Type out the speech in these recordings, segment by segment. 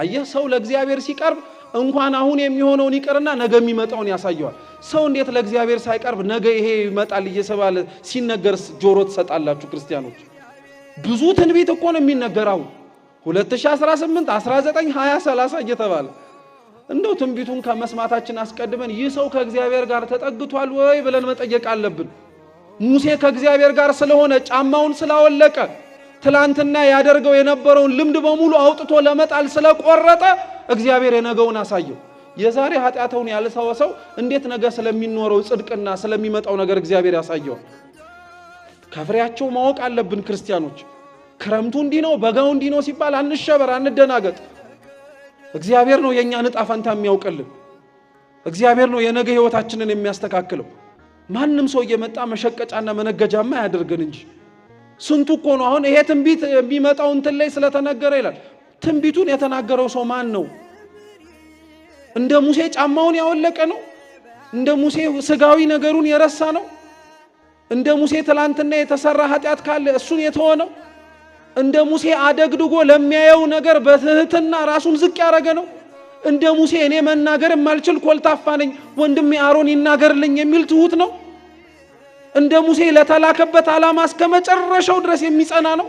አየህ ሰው ለእግዚአብሔር ሲቀርብ እንኳን አሁን የሚሆነውን ይቀርና ነገ የሚመጣውን ያሳየዋል። ሰው እንዴት ለእግዚአብሔር ሳይቀርብ ነገ ይሄ ይመጣል እየተባለ ሲነገር ጆሮ ተሰጣላችሁ ክርስቲያኖች? ብዙ ትንቢት እኮ ነው የሚነገረው 2018 19 20 30 እየተባለ እንደው ትንቢቱን ከመስማታችን አስቀድመን ይህ ሰው ከእግዚአብሔር ጋር ተጠግቷል ወይ ብለን መጠየቅ አለብን። ሙሴ ከእግዚአብሔር ጋር ስለሆነ ጫማውን ስላወለቀ ትላንትና ያደርገው የነበረውን ልምድ በሙሉ አውጥቶ ለመጣል ስለቆረጠ እግዚአብሔር የነገውን አሳየው። የዛሬ ኃጢአቱን ያልሰወሰው እንዴት ነገ ስለሚኖረው ጽድቅና ስለሚመጣው ነገር እግዚአብሔር ያሳየው? ከፍሬያቸው ማወቅ አለብን ክርስቲያኖች። ክረምቱ እንዲህ ነው በጋው እንዲህ ነው ሲባል አንሸበር፣ አንደናገጥ። እግዚአብሔር ነው የኛን ዕጣ ፈንታ የሚያውቅልን። እግዚአብሔር ነው የነገ ህይወታችንን የሚያስተካክለው። ማንም ሰው እየመጣ መሸቀጫና መነገጃማ ያደርገን እንጂ ስንቱ እኮ ነው አሁን ይሄ ትንቢት የሚመጣው እንትን ላይ ስለተነገረ ይላል። ትንቢቱን የተናገረው ሰው ማን ነው? እንደ ሙሴ ጫማውን ያወለቀ ነው? እንደ ሙሴ ስጋዊ ነገሩን የረሳ ነው? እንደ ሙሴ ትላንትና የተሰራ ኃጢአት ካለ እሱን የተወ ነው? እንደ ሙሴ አደግድጎ ለሚያየው ነገር በትህትና ራሱን ዝቅ ያደረገ ነው? እንደ ሙሴ እኔ መናገር የማልችል ኮልታፋ ነኝ ወንድሜ አሮን ይናገርልኝ የሚል ትሁት ነው? እንደ ሙሴ ለተላከበት ዓላማ እስከ መጨረሻው ድረስ የሚጸና ነው?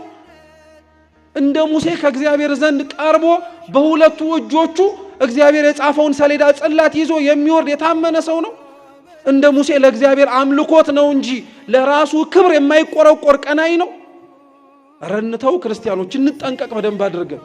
እንደ ሙሴ ከእግዚአብሔር ዘንድ ቀርቦ በሁለቱ እጆቹ እግዚአብሔር የጻፈውን ሰሌዳ ጽላት ይዞ የሚወርድ የታመነ ሰው ነው? እንደ ሙሴ ለእግዚአብሔር አምልኮት ነው እንጂ ለራሱ ክብር የማይቆረቆር ቀናይ ነው? ረንተው ክርስቲያኖች እንጠንቀቅ በደንብ አድርገን።